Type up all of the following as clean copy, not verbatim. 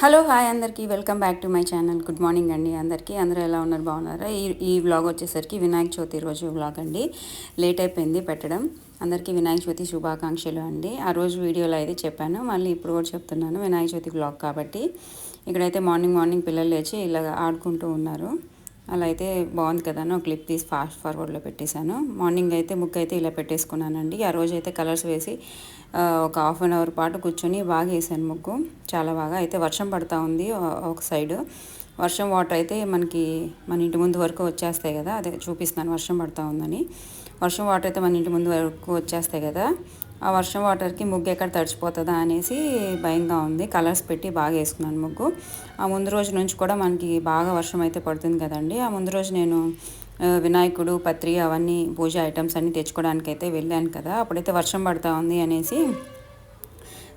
Hello hi అందరికీ welcome back to my channel. Good morning అండి అందరికీ. అందరూ ఎలా ఉన్నారు, బాగున్నారా? ఈ వ్లాగ్ వచ్చేసరికి వినాయక చవితి రోజు వ్లాగ్ అండి. లేట్ అయిపోయింది పెట్టడం. అందరికీ వినాయక చవితి శుభాకాంక్షలు అండి. ఆ రోజు వీడియోలో అయితే చెప్పాను, మళ్ళీ ఇప్పుడు కూడా చెప్తున్నాను, వినాయక చవితి వ్లాగ్ కాబట్టి. ఇక్కడైతే మార్నింగ్ పిల్లలు లేచి ఇలా ఆడుకుంటూ ఉన్నారు. అలా అయితే బాగుంది కదా అని ఒక క్లిప్ తీసి ఫాస్ట్ ఫార్వర్డ్లో పెట్టేశాను. మార్నింగ్ అయితే ముగ్గు అయితే ఇలా పెట్టేసుకున్నానండి. ఆ రోజు అయితే కలర్స్ వేసి ఒక హాఫ్ అన్ అవర్ పాటు కూర్చొని బాగా వేసాను ముగ్గు, చాలా బాగా. అయితే వర్షం పడుతూ ఉంది ఒక సైడు. వర్షం వాటర్ అయితే మన ఇంటి ముందు వరకు వచ్చేస్తాయి కదా, అదే చూపిస్తున్నాను వర్షం పడుతూ ఉందని. వర్షం వాటర్ అయితే మన ఇంటి ముందు వరకు వచ్చేస్తాయి కదా, ఆ వర్షం వాటర్కి ముగ్గు ఎక్కడ తడిచిపోతుందా అనేసి భయంగా ఉంది. కలర్స్ పెట్టి బాగా వేసుకున్నాను ముగ్గు. ఆ ముందు రోజు నుంచి కూడా మనకి బాగా వర్షం అయితే పడుతుంది కదండి. ఆ ముందు రోజు నేను వినాయకుడు, పత్రి అవన్నీ పూజ ఐటమ్స్ అన్నీ తెచ్చుకోవడానికి అయితే వెళ్ళాను కదా, అప్పుడైతే వర్షం పడుతూ ఉంది అనేసి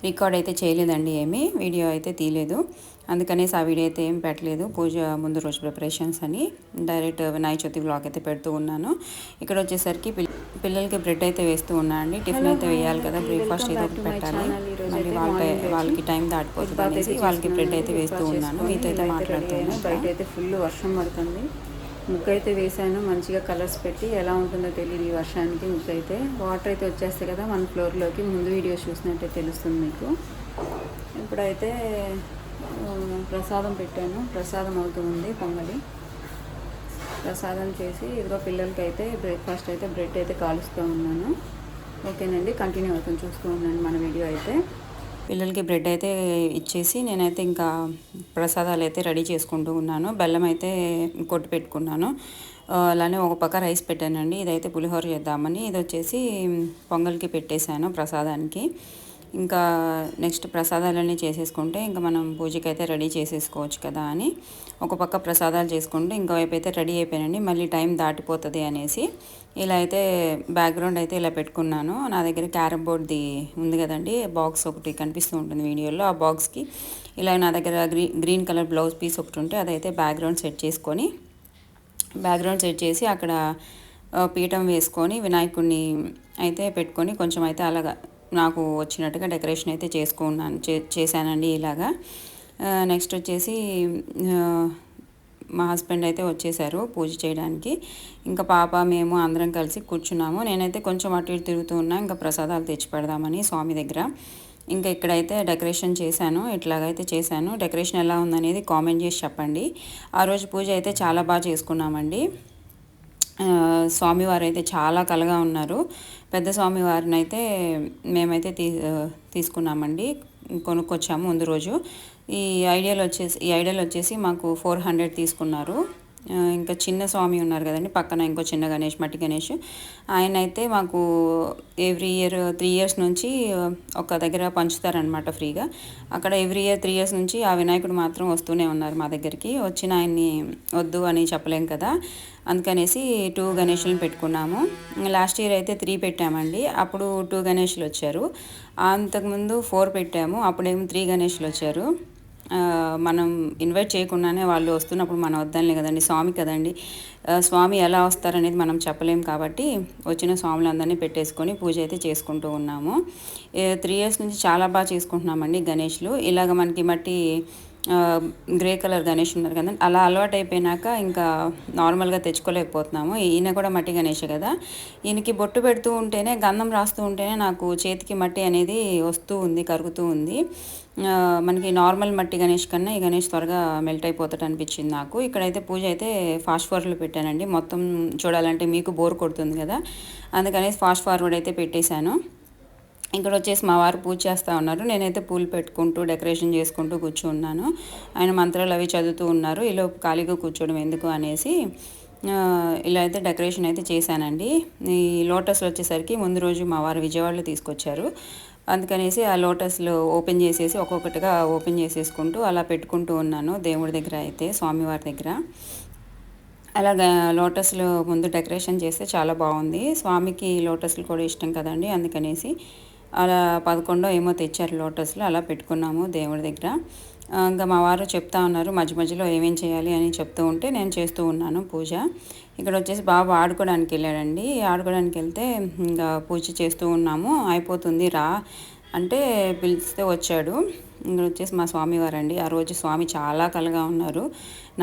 రికార్డ్ అయితే చేయలేదండి, ఏమీ వీడియో అయితే తీయలేదు. అందుకనేసి ఆ వీడియో అయితే ఏం పెట్టలేదు. పూజ ముందు రోజు ప్రిపరేషన్స్ అని డైరెక్ట్ వినాయక చవితి వ్లాగ్ అయితే పెడుతూ ఉన్నాను. ఇక్కడ వచ్చేసరికి పిల్లలకి బ్రెడ్ అయితే వేస్తూ ఉన్నాను అండి. టిఫిన్ అయితే వేయాలి కదా, బ్రేక్ఫాస్ట్ అయితే ఒకటి పెట్టాలి. మళ్ళీ వాళ్ళకి టైం దాటిపోతుంది అనేసి వాళ్ళకి బ్రెడ్ అయితే వేస్తూ ఉన్నాను. మీతో అయితే మాట్లాడుతున్నాను. బయట అయితే ఫుల్ వర్షం పడుతుంది. ముగ్గు అయితే వేసాను మంచిగా కలర్స్ పెట్టి. ఎలా ఉంటుందో తెలియదు ఈ వర్షానికి. ముగ్గు అయితే వాటర్ అయితే వచ్చేస్తాయి కదా మన ఫ్లోర్లోకి. ముందు వీడియో చూసినట్టే తెలుస్తుంది మీకు. ఇప్పుడైతే ప్రసాదం పెట్టాను, ప్రసాదం అవుతుంది, పొంగలి ప్రసాదం చేసి ఇదిగో పిల్లలకి అయితే బ్రేక్ఫాస్ట్ అయితే బ్రెడ్ అయితే కాలుస్తూ ఉన్నాను. ఓకేనండి, కంటిన్యూ అవుతుంది, చూస్తూ ఉన్నాను మన వీడియో అయితే. పిల్లలకి బ్రెడ్ అయితే ఇచ్చేసి నేనైతే ఇంకా ప్రసాదాలు అయితే రెడీ చేసుకుంటూ ఉన్నాను. బెల్లం అయితే కొట్టి పెట్టుకున్నాను. అలానే ఒక పక్క రైస్ పెట్టానండి. ఇదైతే పులిహోర చేద్దామని, ఇది వచ్చేసి పొంగల్కి పెట్టేశాను ప్రసాదానికి. ఇంకా నెక్స్ట్ ప్రసాదాలన్నీ చేసేసుకుంటే ఇంకా మనం పూజకి అయితే రెడీ చేసేసుకోవచ్చు కదా అని ఒక పక్క ప్రసాదాలు చేసుకుంటే ఇంకోవైపు అయితే రెడీ అయిపోయానండి. మళ్ళీ టైం దాటిపోతుంది అనేసి ఇలా అయితే బ్యాక్గ్రౌండ్ అయితే ఇలా పెట్టుకున్నాను. నా దగ్గర క్యారమ్ బోర్డ్ది ఉంది కదండి, బాక్స్ ఒకటి కనిపిస్తూ ఉంటుంది వీడియోలో. ఆ బాక్స్కి ఇలా నా దగ్గర గ్రీన్ కలర్ బ్లౌజ్ పీస్ ఒకటి ఉంటే అదైతే బ్యాక్గ్రౌండ్ సెట్ చేసి అక్కడ పీఠం వేసుకొని వినాయకుడిని అయితే పెట్టుకొని కొంచెం అయితే అలాగా నాకు వచ్చినట్టుగా డెకరేషన్ అయితే చేశానండి ఇలాగా. నెక్స్ట్ వచ్చేసి మా హస్బెండ్ అయితే వచ్చేసారు పూజ చేయడానికి. ఇంకా పాప మేము అందరం కలిసి కూర్చున్నాము. నేనైతే కొంచెం అటు ఇటు తిరుగుతూ ఉన్నా, ఇంకా ప్రసాదాలు తెచ్చి పెడదామని స్వామి దగ్గర. ఇంకా ఇక్కడైతే డెకరేషన్ చేశాను, ఇట్లాగైతే చేశాను. డెకరేషన్ ఎలా ఉందనేది కామెంట్ చేసి చెప్పండి. ఆ రోజు పూజ అయితే చాలా బాగా చేసుకున్నామండి. స్వామివారు అయితే చాలా కలగా ఉన్నారు. పెద్ద స్వామివారిని అయితే మేమైతే తీసుకున్నామండి, కొనుక్కొచ్చాము ముందు రోజు. ఈ ఐడియాలో వచ్చేసి మాకు 400 తీసుకున్నారు. ఇంకా చిన్న స్వామి ఉన్నారు కదండి పక్కన, ఇంకో చిన్న గణేష్, మట్టి గణేష్, ఆయన అయితే మాకు ఎవ్రీ ఇయర్ 3 ఇయర్స్ నుంచి ఒక దగ్గర పంచుతారనమాట ఫ్రీగా. అక్కడ ఎవ్రీ ఇయర్ 3 ఇయర్స్ నుంచి ఆ వినాయకుడు మాత్రం వస్తూనే ఉన్నారు మా దగ్గరికి. వచ్చిన ఆయన్ని వద్దు అని చెప్పలేం కదా, అందుకనేసి 2 గణేషులను పెట్టుకున్నాము. లాస్ట్ ఇయర్ అయితే 3 పెట్టామండి, అప్పుడు 2 గణేషులు వచ్చారు. అంతకుముందు 4 పెట్టాము, అప్పుడేమో 3 గణేషులు వచ్చారు. మనం ఇన్వైట్ చేయకుండానే వాళ్ళు వస్తున్నప్పుడు మనం వద్దనిలే కదండి, స్వామి కదండి. స్వామి ఎలా వస్తారనేది మనం చెప్పలేం కాబట్టి వచ్చిన స్వాములందరినీ పెట్టేసుకొని పూజ అయితే చేసుకుంటూ ఉన్నాము. 3 ఇయర్స్ నుంచి చాలా బాగా చేసుకుంటున్నామండి గణేష్లు. ఇలాగ మనకి మట్టి గ్రే కలర్ గణేష్ ఉన్నారు కదండి, అలా అలవాటు అయిపోయినాక ఇంకా నార్మల్గా తెచ్చుకోలేకపోతున్నాము. ఈయన కూడా మట్టి గణేషే కదా, ఈయనకి బొట్టు పెడుతూ ఉంటేనే, గంధం రాస్తూ ఉంటేనే నాకు చేతికి మట్టి అనేది వస్తూ ఉంది, కరుగుతూ ఉంది. మనకి నార్మల్ మట్టి గణేష్ కన్నా ఈ గణేష్ త్వరగా మెల్ట్ అయిపోతాడు అనిపించింది నాకు. ఇక్కడైతే పూజ అయితే ఫాస్ట్ ఫార్వర్డ్లో పెట్టానండి, మొత్తం చూడాలంటే మీకు బోర్ కొడుతుంది కదా, అందుకనేసి ఫాస్ట్ ఫార్వర్డ్ అయితే పెట్టేశాను. ఇక్కడ వచ్చేసి మా వారు పూజ చేస్తూ ఉన్నారు, నేనైతే పూలు పెట్టుకుంటూ డెకరేషన్ చేసుకుంటూ కూర్చున్నాను. ఆయన మంత్రాలు అవి చదువుతూ ఉన్నారు. ఈలోపు ఖాళీగా కూర్చోవడం ఎందుకు అనేసి ఇలా అయితే డెకరేషన్ అయితే చేశానండి. ఈ లోటస్లు వచ్చేసరికి ముందు రోజు మా వారు విజయవాడలో తీసుకొచ్చారు, అందుకనేసి ఆ లోటస్లు ఓపెన్ చేసేసి ఒక్కొక్కటిగా ఓపెన్ చేసేసుకుంటూ అలా పెట్టుకుంటూ ఉన్నాను దేవుడి దగ్గర అయితే, స్వామివారి దగ్గర. అలాగా లోటస్లు ముందు డెకరేషన్ చేస్తే చాలా బాగుంది. స్వామికి లోటస్లు కూడా ఇష్టం కదండి, అందుకనేసి అలా 11 ఏమో తెచ్చారు లోటస్లు, అలా పెట్టుకున్నాము దేవుడి దగ్గర. ఇంకా మా వారు చెప్తా ఉన్నారు మధ్య మధ్యలో ఏమేం చేయాలి అని చెప్తూ ఉంటే నేను చేస్తూ ఉన్నాను పూజ. ఇక్కడ వచ్చేసి బాబు ఆడుకోవడానికి వెళ్ళాడండి, ఆడుకోవడానికి వెళ్తే ఇంకా పూజ చేస్తూ ఉన్నాము. అయిపోతుంది రా అంటే పిలిస్తే వచ్చాడు. ఇక్కడ వచ్చేసి మా స్వామివారు అండి. ఆ రోజు స్వామి చాలా కలగా ఉన్నారు.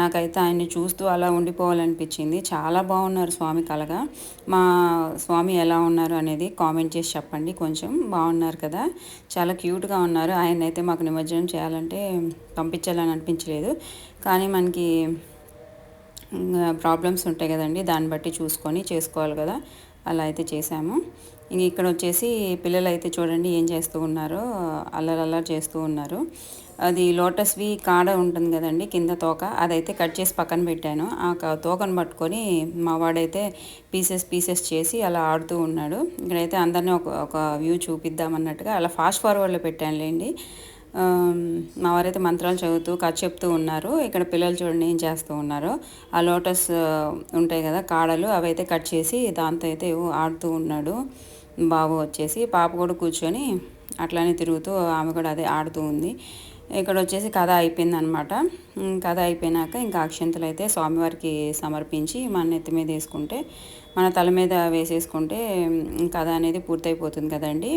నాకైతే ఆయన్ని చూస్తూ అలా ఉండిపోవాలనిపించింది. చాలా బాగున్నారు స్వామి కలగా. మా స్వామి ఎలా ఉన్నారు అనేది కామెంట్ చేసి చెప్పండి. కొంచెం బాగున్నారు కదా, చాలా క్యూట్గా ఉన్నారు. ఆయన అయితే మాకు నిమజ్జనం చేయాలంటే పంపించాలని అనిపించలేదు, కానీ మనకి ప్రాబ్లమ్స్ ఉంటాయి కదండి, దాన్ని బట్టి చూసుకొని చేసుకోవాలి కదా, అలా అయితే చేశాము. ఇంక ఇక్కడ వచ్చేసి పిల్లలు అయితే చూడండి ఏం చేస్తూ ఉన్నారో, అల్లరి చేస్తూ ఉన్నారు. అది లోటస్వి కాడ ఉంటుంది కదండి కింద తోక, అదైతే కట్ చేసి పక్కన పెట్టాను. ఆ తోకను పట్టుకొని మా వాడైతే పీసెస్ చేసి అలా ఆడుతూ ఉన్నాడు. ఇక్కడైతే అందరినీ ఒక వ్యూ చూపిద్దామన్నట్టుగా అలా ఫాస్ట్ ఫార్వర్డ్లో పెట్టానులేండి. మా వారైతే మంత్రాలు చదువుతూ కథ చెప్తూ ఉన్నారు. ఇక్కడ పిల్లలు చూడండి ఏం చేస్తూ ఉన్నారో, ఆ లోటస్ ఉంటాయి కదా కాడలు, అవైతే కట్ చేసి దాంతో అయితే ఆడుతూ ఉన్నాడు బాబు వచ్చేసి. పాప కూడా కూర్చొని అట్లానే తిరుగుతూ ఆమె కూడా అదే ఆడుతూ ఉంది. ఇక్కడ వచ్చేసి కథ అయిపోయింది అనమాట. కథ అయిపోయినాక ఇంకా అక్షంతలు అయితే స్వామివారికి సమర్పించి మన నెత్తి మీద వేసుకుంటే, మన తల మీద వేసేసుకుంటే కథ అనేది పూర్తయిపోతుంది కదండి.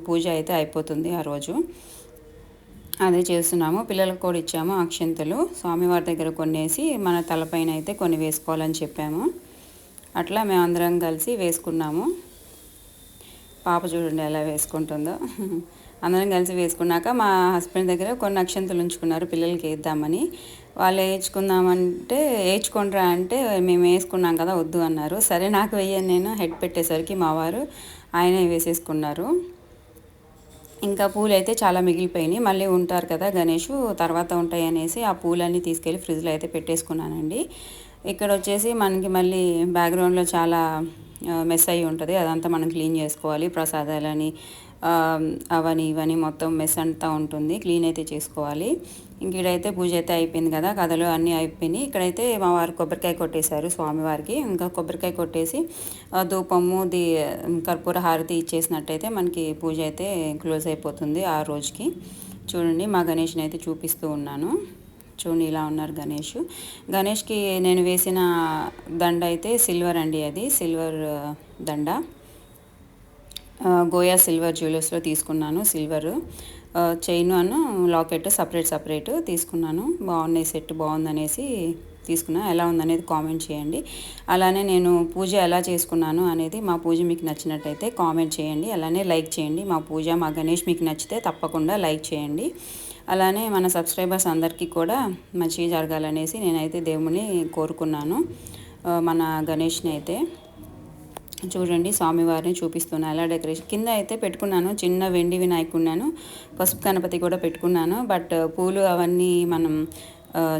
పూజ అయితే అయిపోతుంది ఆ రోజు. అదే చేస్తున్నాము. పిల్లలకు కూడా ఇచ్చాము అక్షంతలు. స్వామివారి దగ్గర కొన్నేసి మన తలపైన అయితే కొన్ని వేసుకోవాలని చెప్పాము. అట్లా మేమందరం కలిసి వేసుకున్నాము. పాప చూడండి ఎలా వేసుకుంటుందో. అందరం కలిసి వేసుకున్నాక మా హస్బెండ్ దగ్గర కొన్ని అక్షంతలు ఉంచుకున్నారు పిల్లలకి వేద్దామని. వాళ్ళు వేయించుకుంటారా అంటే మేము వేసుకున్నాం కదా వద్దు అన్నారు. సరే నాకు వేయను నేను హెడ్ పెట్టేసరికి మా వారు ఆయనే వేసేసుకున్నారు. ఇంకా పూలు అయితే చాలా మిగిలిపోయినాయి. మళ్ళీ ఉంటారు కదా గణేషు, తర్వాత ఉంటాయి అనేసి ఆ పూలన్నీ తీసుకెళ్ళి ఫ్రిడ్జ్లో అయితే పెట్టేసుకున్నానండి. ఇక్కడ వచ్చేసి మనకి మళ్ళీ బ్యాక్గ్రౌండ్లో చాలా మెస్ అయ్యి ఉంటుంది, అదంతా మనం క్లీన్ చేసుకోవాలి. ప్రసాదాలని అవని ఇవని మొత్తం మెస్ అంతా ఉంటుంది, క్లీన్ అయితే చేసుకోవాలి. ఇంకడైతే పూజ అయితే అయిపోయింది కదా, కథలు అన్నీ అయిపోయినాయి. ఇక్కడైతే మా వారు కొబ్బరికాయ కొట్టేశారు స్వామివారికి. ఇంకా కొబ్బరికాయ కొట్టేసి ధూపము కర్పూర హారతి ఇచ్చేసినట్టయితే మనకి పూజ అయితే క్లోజ్ అయిపోతుంది ఆ రోజుకి. చూడండి మా గణేష్ని అయితే చూపిస్తూ ఉన్నాను. చూడండి ఇలా ఉన్నారు గణేష్కి నేను వేసిన దండ అయితే సిల్వర్ అండి, అది సిల్వర్ దండ. గోయా సిల్వర్ జ్యువెలర్స్లో తీసుకున్నాను. సిల్వర్ చైన్ అను లాకెట్ సపరేట్ తీసుకున్నాను. బాగున్నాయి, సెట్ బాగుందనేసి తీసుకున్నాను. ఎలా ఉందనేది కామెంట్ చేయండి. అలానే నేను పూజ ఎలా చేసుకున్నాను అనేది, మా పూజ మీకు నచ్చినట్టయితే కామెంట్ చేయండి. అలానే లైక్ చేయండి. మా పూజ మా గణేష్ మీకు నచ్చితే తప్పకుండా లైక్ చేయండి. అలానే మన సబ్స్క్రైబర్స్ అందరికీ కూడా మంచిగా జరగాలనేసి నేనైతే దేవుని కోరుకున్నాను. మన గణేష్ని అయితే చూడండి స్వామివారిని చూపిస్తున్నాను ఎలా డెకరేషన్. కింద అయితే పెట్టుకున్నాను చిన్న వెండి వినాయకుడినాను, పసుపు గణపతి కూడా పెట్టుకున్నాను. బట్ పూలు అవన్నీ మనం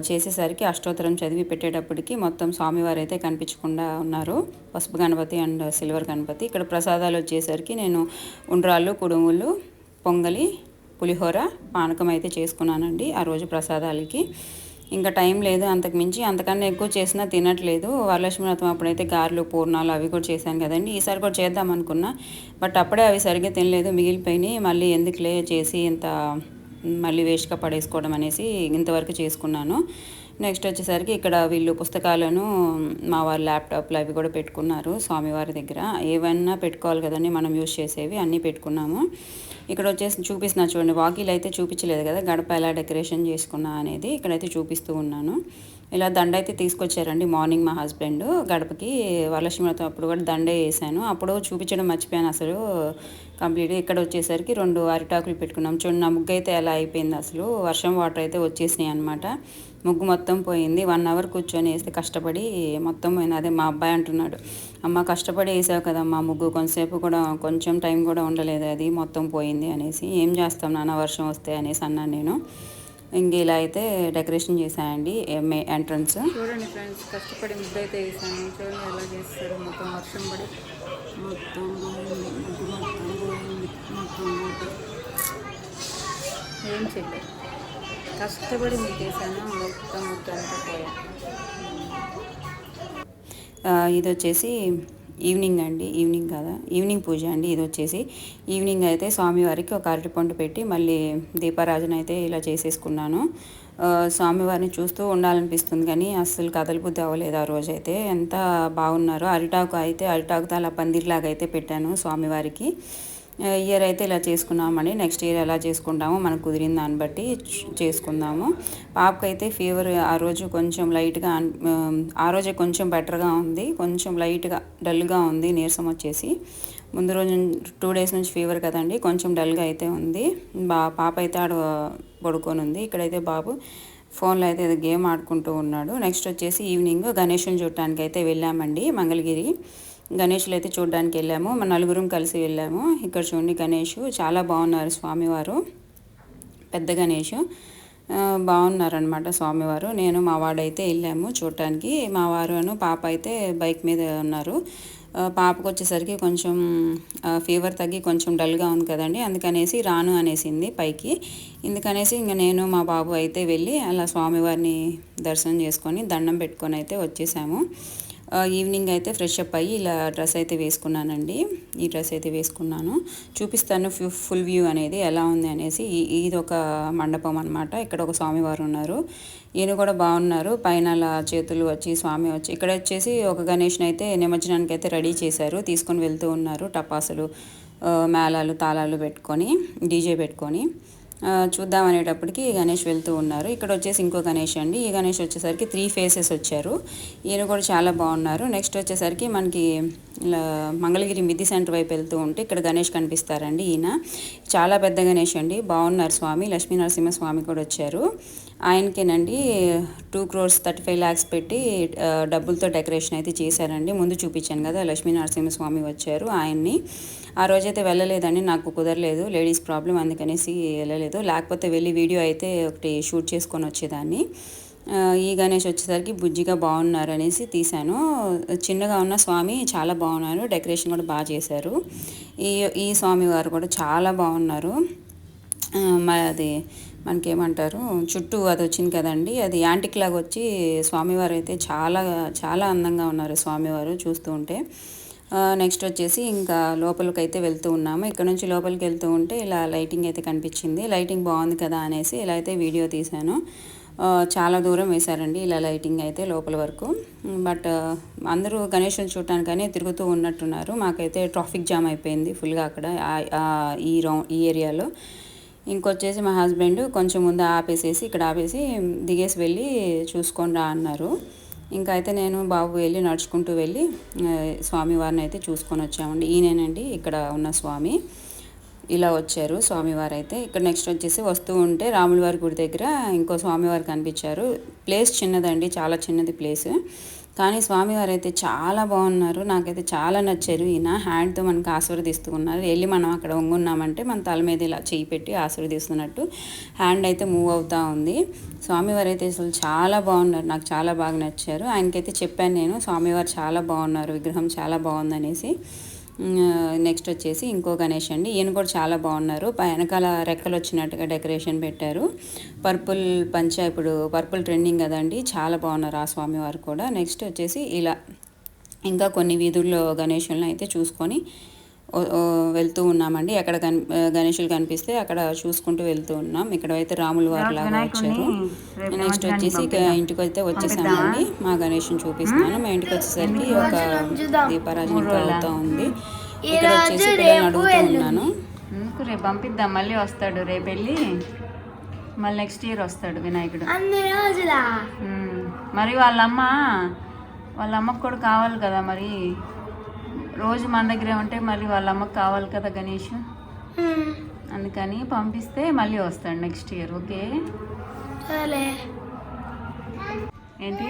చేసేసరికి అష్టోత్తరం చదివి పెట్టేటప్పటికి మొత్తం స్వామివారు అయితే కనిపించకుండా ఉన్నారు, పసుపు గణపతి అండ్ సిల్వర్ గణపతి. ఇక్కడ ప్రసాదాలు వచ్చేసరికి నేను ఉండ్రాళ్ళు, కుడుములు, పొంగలి, పులిహోర, పానకం అయితే చేసుకున్నానండి ఆ రోజు ప్రసాదాలకి. ఇంకా టైం లేదు అంతకు మించి, అంతకన్నా ఎక్కువ చేసినా తినట్లేదు. వరలక్ష్మి వ్రతం అప్పుడైతే గారెలు, పూర్ణాలు అవి కూడా చేశాను కదండి. ఈసారి కూడా చేద్దాం అనుకున్నా, బట్ అప్పుడే అవి సరిగ్గా తినలేదు, మిగిలిపోయినాయి. మళ్ళీ ఎందుకులే చేసి ఇంత మళ్ళీ వేస్ట్గా పడేసుకోవడం అనేసి ఇంతవరకు చేసుకున్నాను. నెక్స్ట్ వచ్చేసరికి ఇక్కడ వీళ్ళు పుస్తకాలను మా వారి ల్యాప్టాప్లు అవి కూడా పెట్టుకున్నారు స్వామివారి దగ్గర. ఏవైనా పెట్టుకోవాలి కదండి మనం యూజ్ చేసేవి, అన్నీ పెట్టుకున్నాము. ఇక్కడ వచ్చేసి చూపిస్తున్నా చూడండి, వాకిలు అయితే చూపించలేదు కదా గడప ఎలా డెకరేషన్ చేసుకున్నా అనేది, ఇక్కడైతే చూపిస్తూ ఉన్నాను. ఇలా దండ అయితే తీసుకొచ్చారండి మార్నింగ్ మా హస్బెండ్ గడపకి. వరలక్ష్మి వ్రతం అప్పుడు కూడా దండే వేసాను, అప్పుడు చూపించడం మర్చిపోయాను అసలు కంప్లీట్గా. ఇక్కడ వచ్చేసరికి 2 అరిటాకులు పెట్టుకున్నాం. చూడండి నా ముగ్గు అయితే ఎలా అయిపోయింది అసలు, వర్షం వాటర్ అయితే వచ్చేసినాయి అనమాట. ముగ్గు మొత్తం పోయింది. 1 అవర్ కూర్చొని వేస్తే కష్టపడి మొత్తం పోయింది. అదే మా అబ్బాయి అంటున్నాడు, అమ్మ కష్టపడి వేసావు కదమ్మా ముగ్గు, కొంతసేపు కూడా కొంచెం టైం కూడా ఉండలేదు, అది మొత్తం పోయింది అనేసి. ఏం చేస్తాం నాన్న వర్షం వస్తే అనేసి అన్నాను నేను. ఇంక ఇలా అయితే డెకరేషన్ చేశానండి ఎంట్రన్స్. చూడండి ఫ్రెండ్స్, కష్టపడి ముగ్గు అయితే వేసాను. చూడండి ఎలా చేస్తారు, మొత్తం వర్షం పడి మొత్తం ఏం చేయలేదు, కష్టపడి ముగ్గు వేసాను, మొత్తం అంతా పోయా. ఇది వచ్చేసి ఈవినింగ్ అండి, ఈవినింగ్ కదా ఈవినింగ్ పూజ అండి. ఇది వచ్చేసి ఈవినింగ్ అయితే స్వామివారికి ఒక అరటిపండు పెట్టి మళ్ళీ దీపారాజన అయితే ఇలా చేసేసుకున్నాను. స్వామివారిని చూస్తూ ఉండాలనిపిస్తుంది కానీ అస్సలు కదలబుద్ధి అవ్వలేదు ఆ రోజైతే. ఎంత బాగున్నారో. అరిటాకు అయితే అరిటాకుతో అలా పందిర్లాగా అయితే పెట్టాను స్వామివారికి. ఇయర్ అయితే ఇలా చేసుకున్నామండి. నెక్స్ట్ ఇయర్ ఎలా చేసుకుంటామో మనకు కుదిరిన దాన్ని బట్టి చేసుకుందాము. పాపకైతే ఫీవర్ ఆ రోజు కొంచెం లైట్గా, ఆ రోజే కొంచెం బెటర్గా ఉంది, కొంచెం లైట్గా డల్గా ఉంది, నీరసం వచ్చేసి. ముందు రోజు 2 days నుంచి ఫీవర్ కదండి, కొంచెం డల్గా అయితే ఉంది. పాప అయితే ఆడ పడుకొని ఉంది. ఇక్కడైతే బాబు ఫోన్లో అయితే గేమ్ ఆడుకుంటూ ఉన్నాడు. నెక్స్ట్ వచ్చేసి ఈవినింగ్ గణేషుని చూడటానికి అయితే వెళ్ళామండి. మంగళగిరి గణేషులు అయితే చూడడానికి వెళ్ళాము. మన నలుగురం కలిసి వెళ్ళాము. ఇక్కడ చూడండి గణేష్ చాలా బాగున్నారు స్వామివారు, పెద్ద గణేష్ బాగున్నారనమాట స్వామివారు. నేను మా వాడైతే వెళ్ళాము చూడటానికి. మా వారు పాప అయితే బైక్ మీద ఉన్నారు. పాపకు వచ్చేసరికి కొంచెం ఫీవర్ తగ్గి కొంచెం డల్గా ఉంది కదండి, అందుకనేసి రాను అనేసింది పైకి. ఇందుకనేసి ఇంకా నేను మా బాబు అయితే వెళ్ళి అలా స్వామివారిని దర్శనం చేసుకొని దండం పెట్టుకొని అయితే వచ్చేసాము. ఈవినింగ్ అయితే ఫ్రెష్ అప్ అయ్యి ఇలా డ్రెస్ అయితే వేసుకున్నానండి. ఈ డ్రెస్ అయితే వేసుకున్నాను, చూపిస్తాను ఫుల్ వ్యూ అనేది ఎలా ఉంది అనేసి. ఇది ఒక మండపం అనమాట. ఇక్కడ ఒక స్వామివారు ఉన్నారు, ఈయన కూడా బాగున్నారు. పైన అలా చేతులు వచ్చి స్వామి వచ్చి ఇక్కడ వచ్చేసి ఒక గణేష్ని అయితే నిమజ్జనానికి అయితే రెడీ చేశారు, తీసుకొని వెళ్తూ ఉన్నారు. టపాసులు, మేళాలు, తాళాలు పెట్టుకొని, డీజే పెట్టుకొని చూద్దాం అనేటప్పటికి గణేష్ వెళ్తూ ఉన్నారు. ఇక్కడ వచ్చేసి ఇంకో గణేష్ అండి. ఈ గణేష్ వచ్చేసరికి 3 faces వచ్చారు. ఈయన కూడా చాలా బాగున్నారు. నెక్స్ట్ వచ్చేసరికి మనకి ఇలా మంగళగిరి మిద్ది సెంటర్ వైపు వెళ్తూ ఉంటే ఇక్కడ గణేష్ కనిపిస్తారండి. ఈయన చాలా పెద్ద గణేష్ అండి, బాగున్నారు స్వామి. లక్ష్మీ నరసింహ స్వామి కూడా వచ్చారు. ఆయనకేనండి 2,35 lakhs పెట్టి డబ్బులతో డెకరేషన్ అయితే చేశారండి. ముందు చూపించాను కదా, లక్ష్మీ నరసింహ స్వామి వచ్చారు. ఆయన్ని ఆ రోజైతే వెళ్ళలేదండి, నాకు కుదరలేదు, లేడీస్ ప్రాబ్లం, అందుకనేసి వెళ్ళలేదు. లేకపోతే వెళ్ళి వీడియో అయితే ఒకటి షూట్ చేసుకొని వచ్చేదాన్ని. ఈ గణేష్ వచ్చేసరికి బుజ్జిగా బాగున్నారు అనేసి తీశాను. చిన్నగా ఉన్న స్వామి చాలా బాగున్నారు, డెకరేషన్ కూడా బాగా చేశారు. ఈ స్వామి వారు కూడా చాలా బాగున్నారు. అది మనకేమంటారు, చుట్టూ అది వచ్చింది కదండి, అది యాంటిక్ లాగా వచ్చి స్వామివారు అయితే చాలా చాలా అందంగా ఉన్నారు స్వామివారు చూస్తూ ఉంటే. నెక్స్ట్ వచ్చేసి ఇంకా లోపలికి అయితే వెళ్తూ ఉన్నాము. ఇక్కడ నుంచి లోపలికి వెళ్తూ ఉంటే ఇలా లైటింగ్ అయితే కనిపించింది. లైటింగ్ బాగుంది కదా అనేసి ఇలా అయితే వీడియో తీశాను. చాలా దూరం వేశారండి ఇలా లైటింగ్ అయితే లోపల వరకు. బట్ అందరూ గణేషుని చూడటానికని తిరుగుతూ ఉన్నట్టున్నారు. మాకైతే ట్రాఫిక్ జామ్ అయిపోయింది ఫుల్గా అక్కడ ఈ ఏరియాలో. ఇంకొచ్చేసి మా హస్బెండ్ కొంచెం ముందు ఆపేసేసి ఇక్కడ ఆపేసి దిగేసి వెళ్ళి చూసుకొని రా అన్నారు. ఇంకా అయితే నేను బాబు వెళ్ళి నడుచుకుంటూ వెళ్ళి స్వామివారిని అయితే చూసుకొని వచ్చామండి. ఈయనేనండి ఇక్కడ ఉన్న స్వామి, ఇలా వచ్చారు స్వామివారు అయితే. ఇక్కడ నెక్స్ట్ వచ్చేసి వస్తూ ఉంటే రాములవారి గుడి దగ్గర ఇంకో స్వామివారు కనిపించారు. ప్లేస్ చిన్నదండి, చాలా చిన్నది ప్లేస్, కానీ స్వామివారు అయితే చాలా బాగున్నారు. నాకైతే చాలా నచ్చారు. ఈయన హ్యాండ్తో మనకు ఆశీర్వదిస్తూ ఉన్నారు. వెళ్ళి మనం అక్కడ వంగున్నామంటే మన తల మీద ఇలా చేయి పెట్టి ఆశీర్వదిస్తున్నట్టు హ్యాండ్ అయితే మూవ్ అవుతూ ఉంది. స్వామివారు అయితే అసలు చాలా బాగున్నారు, నాకు చాలా బాగా నచ్చారు. ఆయనకైతే చెప్పాను నేను, స్వామివారు చాలా బాగున్నారు, విగ్రహం చాలా బాగుందనేసి. నెక్స్ట్ వచ్చేసి ఇంకో గణేష్ అండి, ఈయన కూడా చాలా బాగున్నారు. వెనకాల రెక్కలు వచ్చినట్టుగా డెకరేషన్ పెట్టారు. పర్పుల్ పంచ, ఇప్పుడు పర్పుల్ ట్రెండింగ్ కదండి, చాలా బాగున్నారు ఆ స్వామివారు కూడా. నెక్స్ట్ వచ్చేసి ఇలా ఇంకా కొన్ని వీధుల్లో గణేషులను అయితే చూసుకొని వెళ్తూ ఉన్నామండి. ఎక్కడ గణేషులు కనిపిస్తే అక్కడ చూసుకుంటూ వెళ్తూ ఉన్నాం. ఇక్కడ అయితే రాముల వారు లాగా వచ్చారు. నెక్స్ట్ వచ్చేసి ఇంటికి అయితే వచ్చేసామండి. మా గణేషుని చూపిస్తున్నాను. మా ఇంటికి వచ్చేసరికి ఒక దీపారాజన ఇంకా అవుతూ ఉంది. ఇక్కడ వచ్చేసి పిల్లల్ని అడుగుతూ ఉన్నాను. రేపు పంపిద్దాం, మళ్ళీ వస్తాడు, రేపు వెళ్ళి మళ్ళీ నెక్స్ట్ ఇయర్ వస్తాడు వినాయకుడు. మరి వాళ్ళ అమ్మకు కూడా కావాలి కదా, మరి రోజు మన దగ్గరే ఉంటే మళ్ళీ వాళ్ళ అమ్మకు కావాలి కదా గణేష్, అందుకని పంపిస్తే మళ్ళీ వస్తాడు నెక్స్ట్ ఇయర్. ఓకే, ఏంటి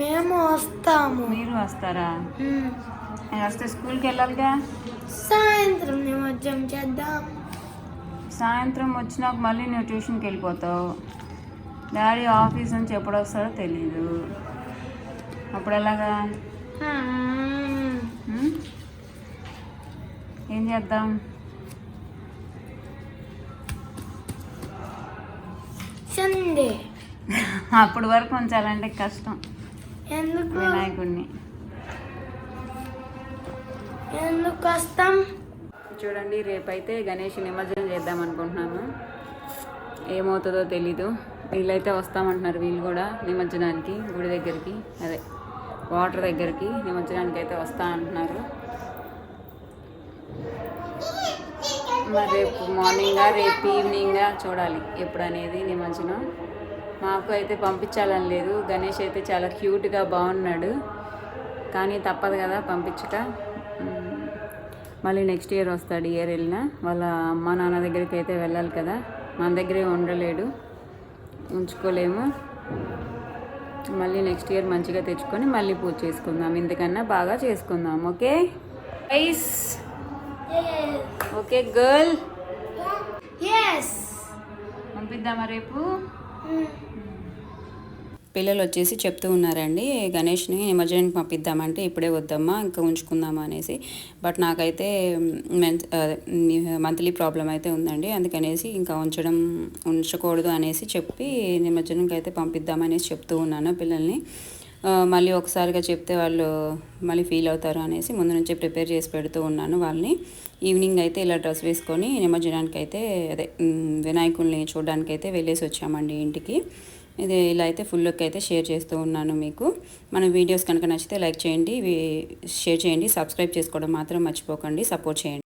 మేము వస్తాము, మీరు వస్తారా? వస్తే స్కూల్కి వెళ్ళాలిగా, సాయంత్రం నిమజ్జనం చేద్దాం. సాయంత్రం వచ్చినాక మళ్ళీ నువ్వు ట్యూషన్కి వెళ్ళిపోతావు. డాడీ ఆఫీస్ నుంచి ఎప్పుడు వస్తాడో తెలీదు, అప్పుడు ఎలాగా? ఏం చేద్దాం? సండే అప్పటి వరకు ఉంచాలంటే కష్టం. ఎందుకు? వినాయకుడిని ఎందుకు వస్తాం? చూడండి, రేపైతే గణేష్ నిమజ్జనం చేద్దాం అనుకుంటున్నాను. ఏమవుతుందో తెలీదు. వీళ్ళైతే వస్తామంటున్నారు, వీళ్ళు కూడా నిమజ్జనానికి గుడి దగ్గరికి, అదే వాటర్ దగ్గరికి నిమజ్జనానికి అయితే వస్తా అంటున్నారు. మరి రేపు మార్నింగా రేపు ఈవినింగా చూడాలి ఎప్పుడు అనేది నిమజ్జనం. మాకు అయితే పంపించాలని లేదు. గణేష్ అయితే చాలా క్యూట్గా బాగున్నాడు, కానీ తప్పదు కదా పంపించక. మళ్ళీ నెక్స్ట్ ఇయర్ వస్తాడు. ఇయర్ వెళ్ళినా వాళ్ళ అమ్మ నాన్న దగ్గరికి అయితే వెళ్ళాలి కదా, మన దగ్గరే ఉండలేడు, ఉంచుకోలేము. మళ్ళీ నెక్స్ట్ ఇయర్ మంచిగా తెచ్చుకొని మళ్ళీ పూజ చేసుకుందాం, ఇంతకన్నా బాగా చేసుకుందాం. Okay guys, okay girl, yes. పంపిద్దామా రేపు? పిల్లలు వచ్చేసి చెప్తూ ఉన్నారండి, గణేష్ని నిమజ్జనానికి పంపిద్దామంటే ఇప్పుడే వద్దమ్మా ఇంకా ఉంచుకుందామా అనేసి. బట్ నాకైతే మంత్లీ ప్రాబ్లం అయితే ఉందండి, అందుకనేసి ఇంకా ఉంచకూడదు అనేసి చెప్పి నిమజ్జనానికి అయితే పంపిద్దామనేసి చెప్తూ ఉన్నాను పిల్లల్ని. మళ్ళీ ఒకసారిగా చెప్తే వాళ్ళు మళ్ళీ ఫీల్ అవుతారు అనేసి ముందు నుంచే ప్రిపేర్ చేసి పెడుతూ ఉన్నాను వాళ్ళని. ఈవినింగ్ అయితే ఇలా డ్రెస్ వేసుకొని నిమజ్జనానికి అయితే అదే వినాయకుల్ని చూడడానికి అయితే వెళ్ళేసి వచ్చామండి ఇంటికి. ఇది ఇలా అయితే ఫుల్ లుక్ అయితే షేర్ చేస్తూ ఉన్నాను మీకు. మన వీడియోస్ కనుక నచ్చితే లైక్ చేయండి, షేర్ చేయండి, సబ్స్క్రైబ్ చేసుకోవడం మాత్రం మర్చిపోకండి, సపోర్ట్ చేయండి.